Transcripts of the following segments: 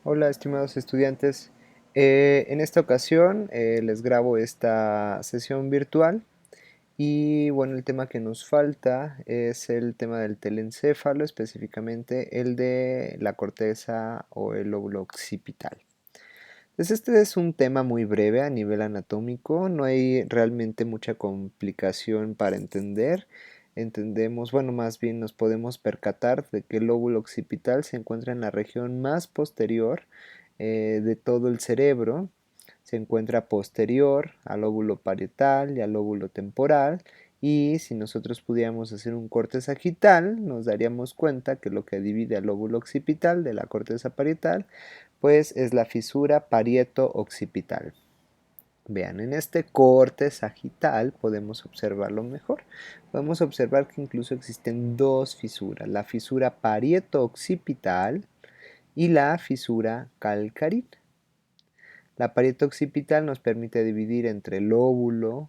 Hola, estimados estudiantes. En esta ocasión les grabo esta sesión virtual y bueno, el tema que nos falta es el tema del telencéfalo, específicamente el de la corteza o el lóbulo occipital. Entonces este es un tema muy breve a nivel anatómico, no hay realmente mucha complicación para entender. Entendemos, bueno, más bien nos podemos percatar de que el lóbulo occipital se encuentra en la región más posterior de todo el cerebro. Se encuentra posterior al lóbulo parietal y al lóbulo temporal. Y si nosotros pudiéramos hacer un corte sagital, nos daríamos cuenta que lo que divide al lóbulo occipital de la corteza parietal pues es la fisura parieto-occipital. Vean, en este corte sagital podemos observarlo mejor. Podemos observar que incluso existen dos fisuras, la fisura parieto-occipital y la fisura calcarina. La parieto-occipital nos permite dividir entre el lóbulo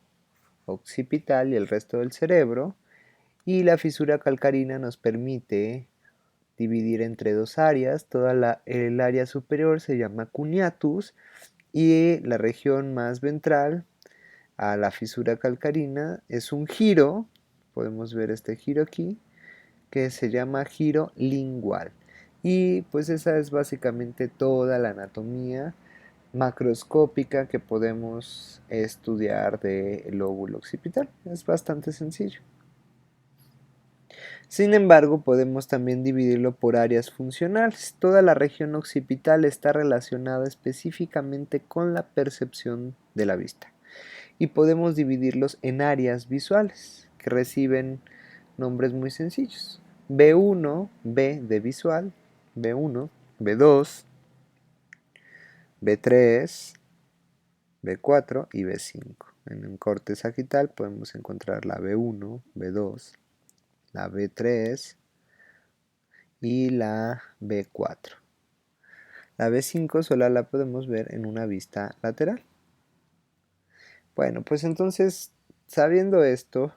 occipital y el resto del cerebro, y la fisura calcarina nos permite dividir entre dos áreas. El área superior se llama cuneatus y la región más ventral a la fisura calcarina es un giro, podemos ver este giro aquí, que se llama giro lingual. Y pues esa es básicamente toda la anatomía macroscópica que podemos estudiar del lóbulo occipital. Es bastante sencillo. Sin embargo, podemos también dividirlo por áreas funcionales. Toda la región occipital está relacionada específicamente con la percepción de la vista. Y podemos dividirlos en áreas visuales, que reciben nombres muy sencillos. B1, B de visual, B1, B2, B3, B4 y B5. En un corte sagital podemos encontrar la B1, B2, la B3 y la B4. La B5 solo la podemos ver en una vista lateral. Bueno, pues entonces, sabiendo esto,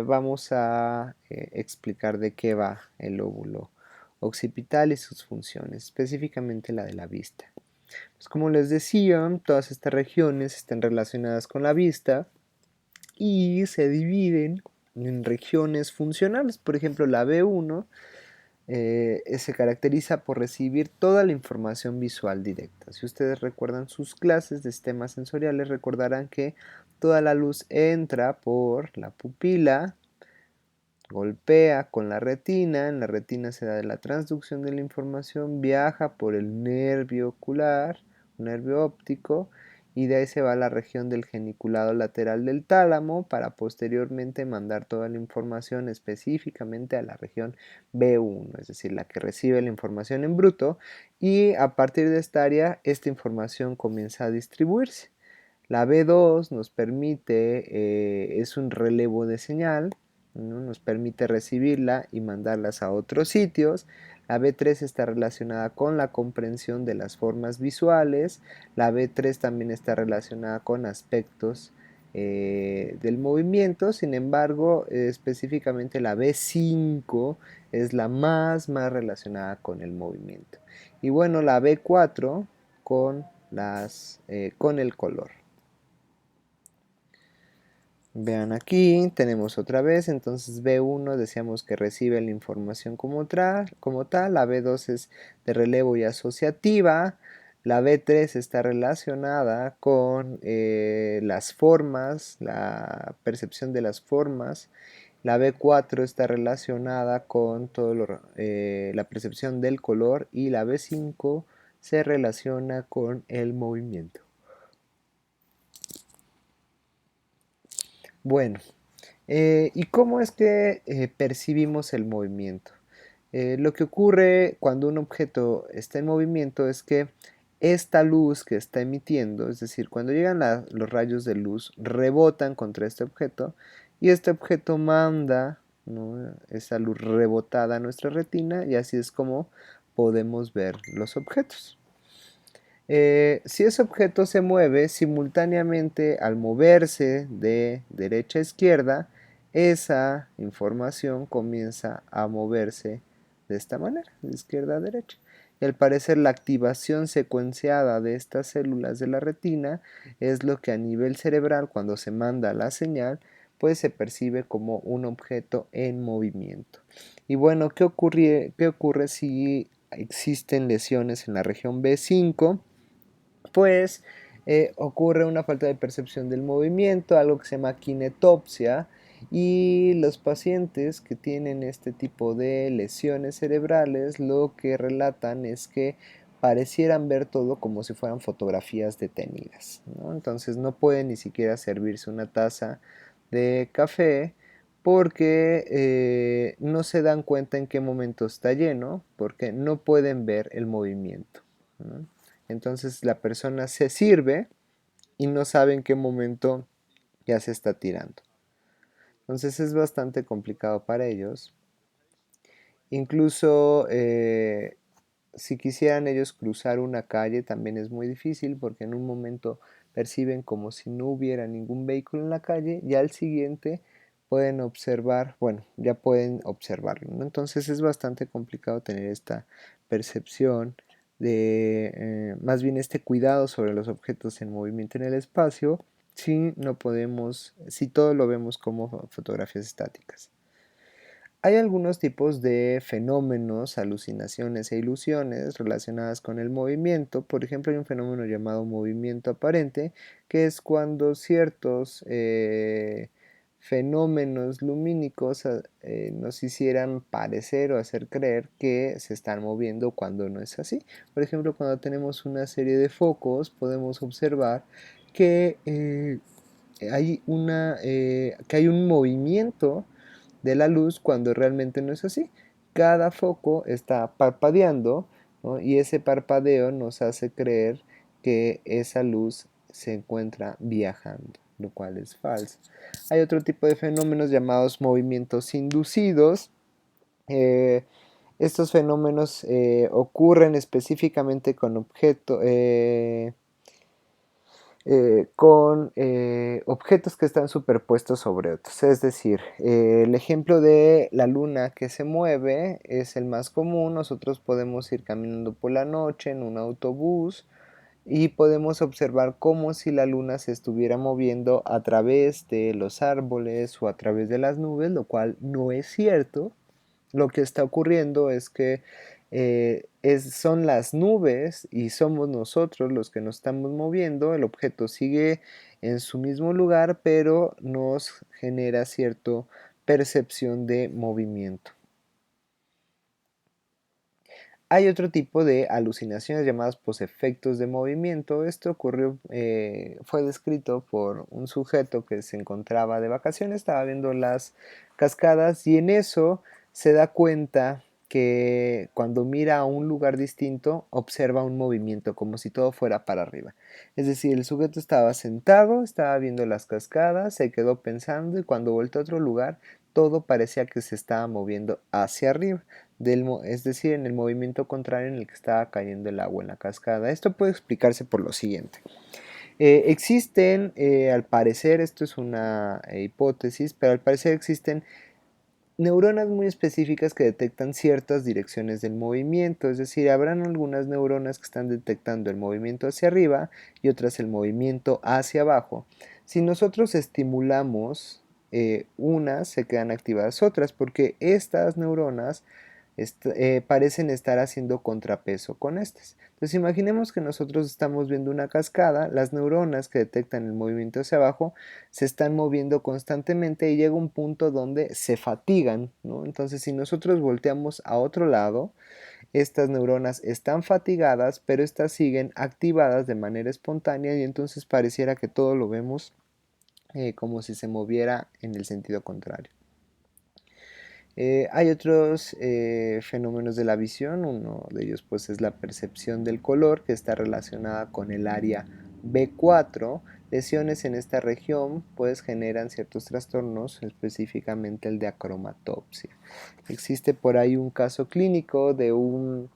vamos a explicar de qué va el lóbulo occipital y sus funciones, específicamente la de la vista. Pues como les decía, todas estas regiones están relacionadas con la vista y se dividen en regiones funcionales. Por ejemplo, la B1 se caracteriza por recibir toda la información visual directa. Si ustedes recuerdan sus clases de sistemas sensoriales, recordarán que toda la luz entra por la pupila, golpea con la retina, en la retina se da la transducción de la información, viaja por el nervio ocular, nervio óptico, y de ahí se va a la región del geniculado lateral del tálamo para posteriormente mandar toda la información específicamente a la región B1, es decir, la que recibe la información en bruto, y a partir de esta área esta información comienza a distribuirse. La B2 nos permite, es un relevo de señal, ¿no? Nos permite recibirla y mandarlas a otros sitios. La B3 está relacionada con la comprensión de las formas visuales. La B3 también está relacionada con aspectos del movimiento. Sin embargo, específicamente la B5 es la más relacionada con el movimiento. Y bueno, la B4 con el color. Vean aquí, tenemos otra vez, entonces B1 decíamos que recibe la información como tal, la B2 es de relevo y asociativa, la B3 está relacionada con las formas, la percepción de las formas, la B4 está relacionada con la percepción del color y la B5 se relaciona con el movimiento. Bueno, ¿y cómo es que percibimos el movimiento? Lo que ocurre cuando un objeto está en movimiento es que esta luz que está emitiendo, es decir, cuando llegan los rayos de luz, rebotan contra este objeto y este objeto manda, ¿no?, esa luz rebotada a nuestra retina y así es como podemos ver los objetos. Si ese objeto se mueve simultáneamente al moverse de derecha a izquierda, esa información comienza a moverse de esta manera, de izquierda a derecha. y al parecer la activación secuenciada de estas células de la retina es lo que a nivel cerebral, cuando se manda la señal, pues se percibe como un objeto en movimiento. Y bueno, qué ocurre si existen lesiones en la región B5? Pues ocurre una falta de percepción del movimiento, algo que se llama kinetopsia, y los pacientes que tienen este tipo de lesiones cerebrales lo que relatan es que parecieran ver todo como si fueran fotografías detenidas, ¿no? Entonces no pueden ni siquiera servirse una taza de café porque no se dan cuenta en qué momento está lleno, porque no pueden ver el movimiento, ¿no? Entonces la persona se sirve y no sabe en qué momento ya se está tirando. Entonces es bastante complicado para ellos. Incluso si quisieran ellos cruzar una calle también es muy difícil porque en un momento perciben como si no hubiera ningún vehículo en la calle y al siguiente pueden observar, bueno, ya pueden observarlo, ¿no? Entonces es bastante complicado tener esta percepción de, más bien este cuidado sobre los objetos en movimiento en el espacio si no podemos, si todo lo vemos como fotografías estáticas. Hay algunos tipos de fenómenos, alucinaciones e ilusiones relacionadas con el movimiento. Por ejemplo, hay un fenómeno llamado movimiento aparente, que es cuando ciertos fenómenos lumínicos nos hicieran parecer o hacer creer que se están moviendo cuando no es así. Por ejemplo, cuando tenemos una serie de focos, podemos observar que que hay un movimiento de la luz cuando realmente no es así. Cada foco está parpadeando, ¿no? Y ese parpadeo nos hace creer que esa luz se encuentra viajando, lo cual es falso. Hay otro tipo de fenómenos llamados movimientos inducidos. Eh, Estos fenómenos ocurren específicamente con objetos que están superpuestos sobre otros. Es decir, el ejemplo de la luna que se mueve es el más común. Nosotros podemos ir caminando por la noche en un autobús y podemos observar como si la luna se estuviera moviendo a través de los árboles o a través de las nubes, lo cual no es cierto. Lo que está ocurriendo es que son las nubes y somos nosotros los que nos estamos moviendo, el objeto sigue en su mismo lugar, pero nos genera cierta percepción de movimiento. Hay otro tipo de alucinaciones llamadas posefectos de movimiento. Esto fue descrito por un sujeto que se encontraba de vacaciones, estaba viendo las cascadas y en eso se da cuenta que cuando mira a un lugar distinto observa un movimiento como si todo fuera para arriba. Es decir, el sujeto estaba sentado, estaba viendo las cascadas, se quedó pensando y cuando volteó a otro lugar todo parecía que se estaba moviendo hacia arriba es decir, en el movimiento contrario en el que estaba cayendo el agua en la cascada. Esto puede explicarse por lo siguiente. Al parecer, esto es una hipótesis, pero al parecer existen neuronas muy específicas que detectan ciertas direcciones del movimiento, es decir, habrán algunas neuronas que están detectando el movimiento hacia arriba y otras el movimiento hacia abajo. Si nosotros estimulamos unas, se quedan activadas otras, porque estas neuronas parecen estar haciendo contrapeso con estas. Entonces imaginemos que nosotros estamos viendo una cascada, las neuronas que detectan el movimiento hacia abajo se están moviendo constantemente y llega un punto donde se fatigan, ¿no? Entonces si nosotros volteamos a otro lado, estas neuronas están fatigadas, pero estas siguen activadas de manera espontánea y entonces pareciera que todo lo vemos como si se moviera en el sentido contrario. Hay otros fenómenos de la visión, uno de ellos pues es la percepción del color que está relacionada con el área B4. Lesiones en esta región pues generan ciertos trastornos, específicamente el de acromatopsia. Existe por ahí un caso clínico de un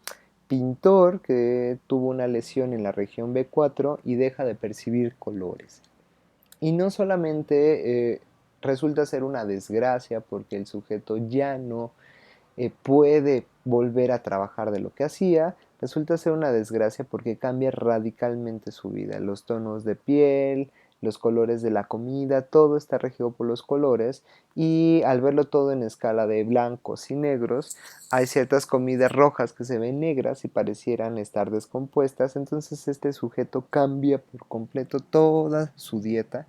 pintor que tuvo una lesión en la región B4 y deja de percibir colores. Y no solamente resulta ser una desgracia porque el sujeto ya no puede volver a trabajar de lo que hacía, resulta ser una desgracia porque cambia radicalmente su vida. Los tonos de piel, los colores de la comida, todo está regido por los colores y al verlo todo en escala de blancos y negros, hay ciertas comidas rojas que se ven negras y parecieran estar descompuestas, entonces este sujeto cambia por completo toda su dieta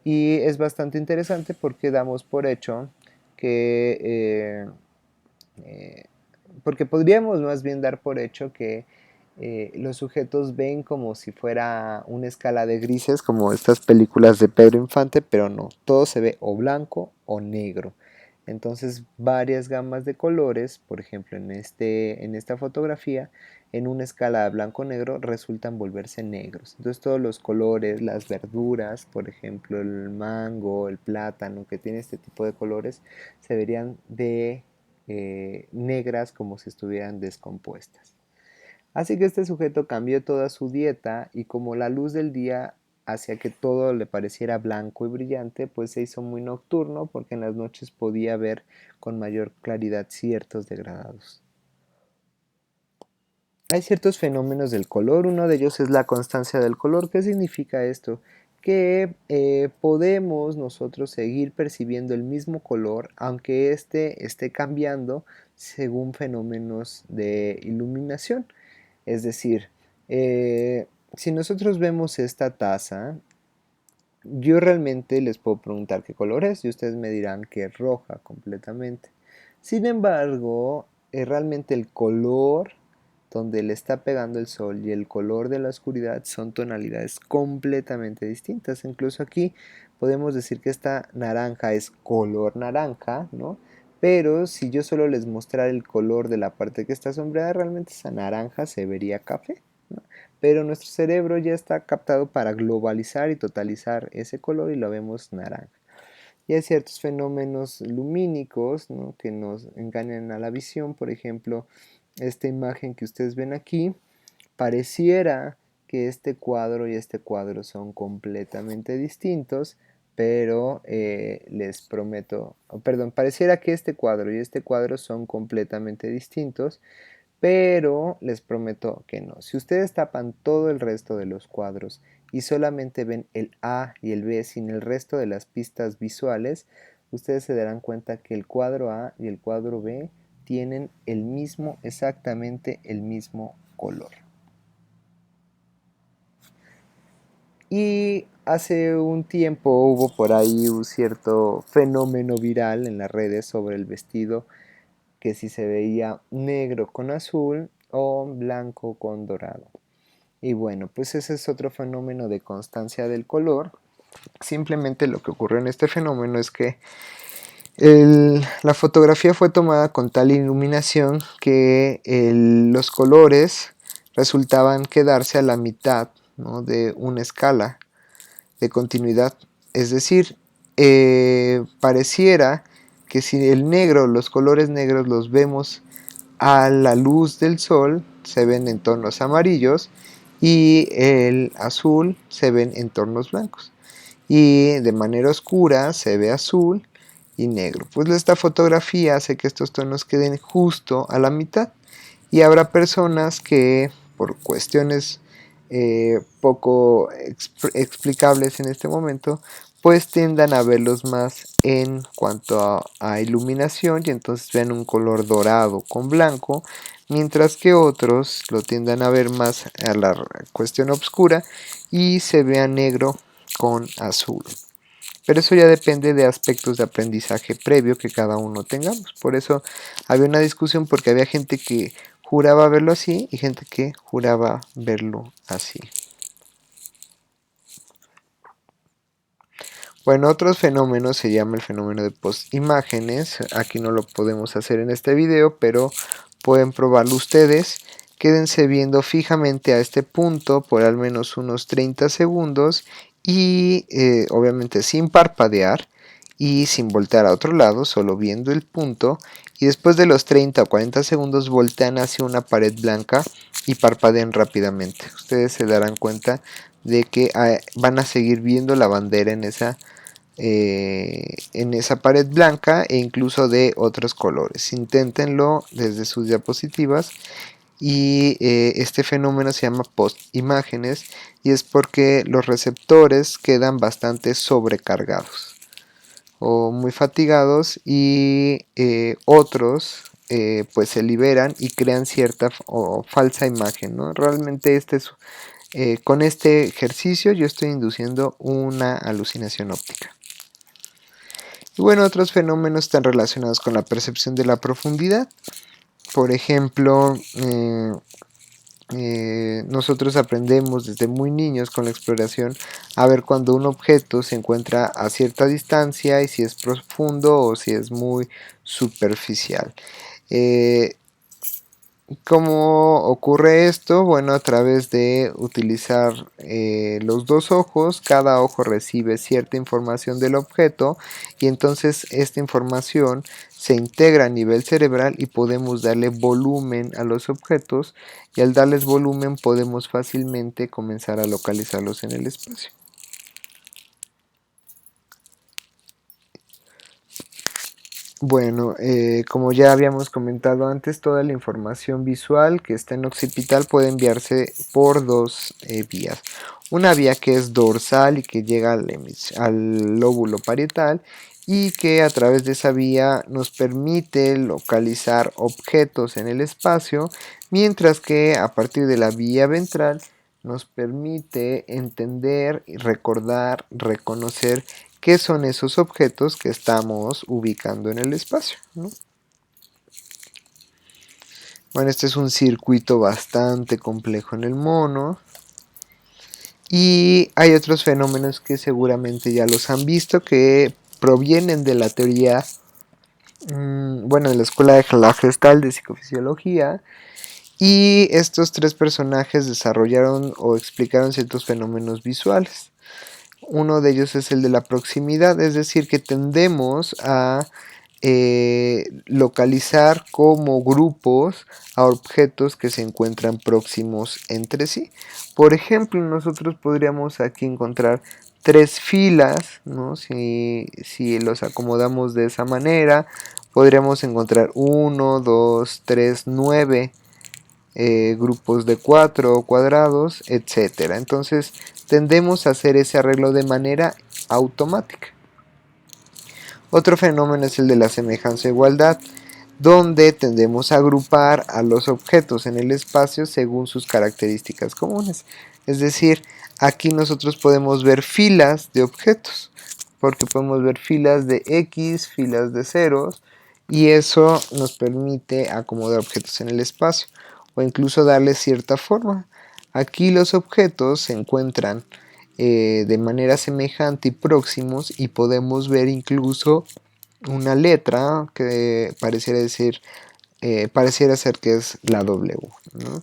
y es bastante interesante porque damos por hecho que eh, porque podríamos más bien dar por hecho que los sujetos ven como si fuera una escala de grises, como estas películas de Pedro Infante, pero no, todo se ve o blanco o negro. Entonces varias gamas de colores, por ejemplo en esta fotografía, en una escala de blanco-negro resultan volverse negros. Entonces todos los colores, las verduras, por ejemplo el mango, el plátano, que tiene este tipo de colores, se verían de negras como si estuvieran descompuestas. Así que este sujeto cambió toda su dieta y como la luz del día hacía que todo le pareciera blanco y brillante, pues se hizo muy nocturno porque en las noches podía ver con mayor claridad ciertos degradados. Hay ciertos fenómenos del color, uno de ellos es la constancia del color. ¿Qué significa esto? Que podemos nosotros seguir percibiendo el mismo color aunque éste esté cambiando según fenómenos de iluminación. Es decir, si nosotros vemos esta taza, yo realmente les puedo preguntar qué color es y ustedes me dirán que es roja completamente. Sin embargo, realmente el color donde le está pegando el sol y el color de la oscuridad son tonalidades completamente distintas. Incluso aquí podemos decir que esta naranja es color naranja, ¿no? Pero si yo solo les mostrara el color de la parte que está sombreada, realmente esa naranja se vería café, ¿no? Pero nuestro cerebro ya está captado para globalizar y totalizar ese color y lo vemos naranja. Y hay ciertos fenómenos lumínicos, ¿no?, que nos engañan a la visión. Por ejemplo, esta imagen que ustedes ven aquí, pareciera que este cuadro y este cuadro son completamente distintos, pero les prometo, perdón, pareciera que este cuadro y este cuadro son completamente distintos, pero les prometo que no. Si ustedes tapan todo el resto de los cuadros y solamente ven el A y el B sin el resto de las pistas visuales, ustedes se darán cuenta que el cuadro A y el cuadro B tienen el mismo, exactamente el mismo color. Y hace un tiempo hubo por ahí un cierto fenómeno viral en las redes sobre el vestido, que si se veía negro con azul o blanco con dorado. Y bueno, pues ese es otro fenómeno de constancia del color. Simplemente lo que ocurrió en este fenómeno es que la fotografía fue tomada con tal iluminación que los colores resultaban quedarse a la mitad, ¿no?, de una escala de continuidad. Es decir, pareciera que si el negro, los colores negros los vemos a la luz del sol, se ven en tonos amarillos y el azul se ven en tonos blancos. Y de manera oscura se ve azul y negro. Pues esta fotografía hace que estos tonos queden justo a la mitad. Y habrá personas que por cuestiones poco explicables en este momento, pues tiendan a verlos más en cuanto a iluminación y entonces vean un color dorado con blanco, mientras que otros lo tiendan a ver más a la cuestión oscura y se vea negro con azul. Pero eso ya depende de aspectos de aprendizaje previo que cada uno tengamos. Por eso había una discusión porque había gente que juraba verlo así y gente que juraba verlo así. Bueno, otros fenómenos se llama el fenómeno de postimágenes. Aquí no lo podemos hacer en este video, pero pueden probarlo ustedes. Quédense viendo fijamente a este punto por al menos unos 30 segundos y obviamente sin parpadear y sin voltear a otro lado, solo viendo el punto, y después de los 30 o 40 segundos voltean hacia una pared blanca y parpadean rápidamente. Ustedes se darán cuenta de que van a seguir viendo la bandera en esa pared blanca e incluso de otros colores. Inténtenlo desde sus diapositivas y este fenómeno se llama post-imágenes y es porque los receptores quedan bastante sobrecargados o muy fatigados y otros pues se liberan y crean cierta o falsa imagen, ¿no? Realmente con este ejercicio yo estoy induciendo una alucinación óptica. Y bueno, otros fenómenos están relacionados con la percepción de la profundidad. Por ejemplo, nosotros aprendemos desde muy niños con la exploración a ver cuando un objeto se encuentra a cierta distancia y si es profundo o si es muy superficial. ¿Cómo ocurre esto? Bueno, a través de utilizar los dos ojos, cada ojo recibe cierta información del objeto y entonces esta información se integra a nivel cerebral y podemos darle volumen a los objetos y al darles volumen podemos fácilmente comenzar a localizarlos en el espacio. Bueno, como ya habíamos comentado antes, toda la información visual que está en occipital puede enviarse por dos vías. Una vía que es dorsal y que llega al lóbulo parietal y que a través de esa vía nos permite localizar objetos en el espacio, mientras que a partir de la vía ventral nos permite entender, recordar, reconocer qué son esos objetos que estamos ubicando en el espacio, ¿no? Bueno, este es un circuito bastante complejo en el mono. Y hay otros fenómenos que seguramente ya los han visto que provienen de la teoría, bueno, de la escuela de la Gestalt de psicofisiología. Y estos tres personajes desarrollaron o explicaron ciertos fenómenos visuales. Uno de ellos es el de la proximidad, es decir, que tendemos a localizar como grupos a objetos que se encuentran próximos entre sí. Por ejemplo, nosotros podríamos aquí encontrar tres filas, ¿no? Si los acomodamos de esa manera, podríamos encontrar 1, 2, 3, 9 grupos de 4 cuadrados, etcétera. Entonces tendemos a hacer ese arreglo de manera automática. Otro fenómeno es el de la semejanza-igualdad, donde tendemos a agrupar a los objetos en el espacio según sus características comunes. Es decir, aquí nosotros podemos ver filas de objetos, porque podemos ver filas de X, filas de ceros, y eso nos permite acomodar objetos en el espacio, o incluso darle cierta forma. Aquí los objetos se encuentran de manera semejante y próximos y podemos ver incluso una letra que pareciera ser que es la W, ¿no?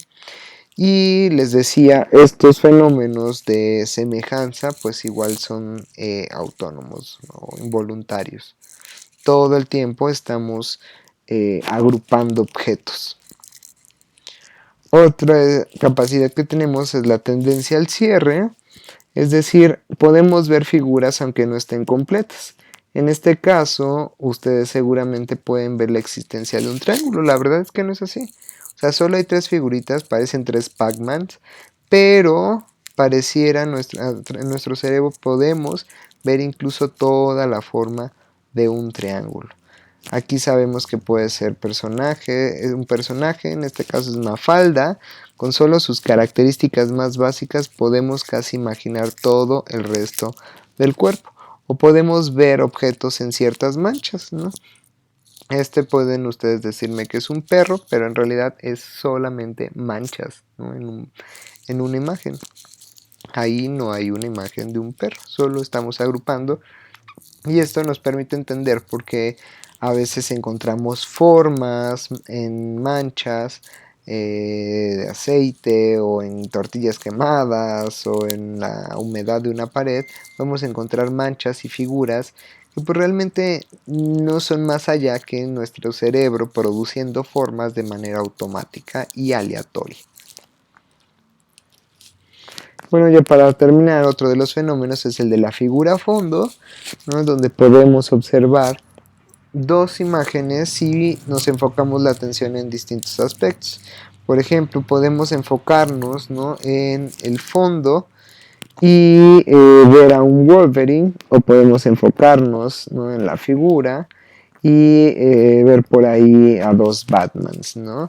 Y les decía, estos fenómenos de semejanza pues igual son autónomos o involuntarios. Todo el tiempo estamos agrupando objetos. Otra capacidad que tenemos es la tendencia al cierre, es decir, podemos ver figuras aunque no estén completas. En este caso, ustedes seguramente pueden ver la existencia de un triángulo. La verdad es que no es así. O sea, solo hay tres figuritas, parecen tres Pac-Mans, pero pareciera en nuestro cerebro podemos ver incluso toda la forma de un triángulo. Aquí sabemos que puede ser un personaje, en este caso es Mafalda. Con solo sus características más básicas podemos casi imaginar todo el resto del cuerpo. O podemos ver objetos en ciertas manchas, ¿no? Pueden ustedes decirme que es un perro, pero en realidad es solamente manchas, ¿no? En una imagen. Ahí no hay una imagen de un perro, solo estamos agrupando. Y esto nos permite entender por qué a veces encontramos formas en manchas de aceite o en tortillas quemadas o en la humedad de una pared. Podemos encontrar manchas y figuras que pues realmente no son más allá que nuestro cerebro produciendo formas de manera automática y aleatoria. Bueno, ya para terminar, otro de los fenómenos es el de la figura a fondo, ¿no? Donde podemos observar dos imágenes si nos enfocamos la atención en distintos aspectos. Por ejemplo, podemos enfocarnos, ¿no?, en el fondo y ver a un Wolverine, o podemos enfocarnos, ¿no?, en la figura y ver por ahí a dos Batmans, ¿no?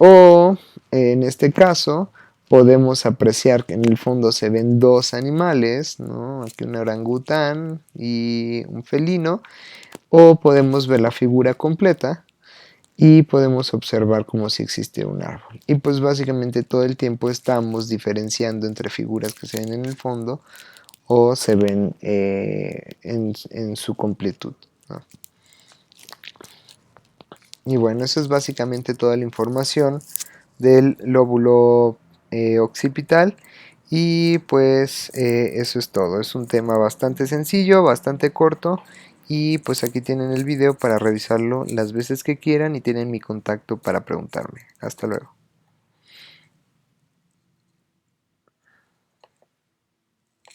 O en este caso podemos apreciar que en el fondo se ven dos animales, ¿no? Aquí un orangután y un felino, o podemos ver la figura completa y podemos observar como si existe un árbol. Y pues básicamente todo el tiempo estamos diferenciando entre figuras que se ven en el fondo o se ven en su completud, ¿no? Y bueno, eso es básicamente toda la información del lóbulo occipital. Y pues eso es todo. Es un tema bastante sencillo, bastante corto. Y pues aquí tienen el video para revisarlo las veces que quieran y tienen mi contacto para preguntarme. Hasta luego.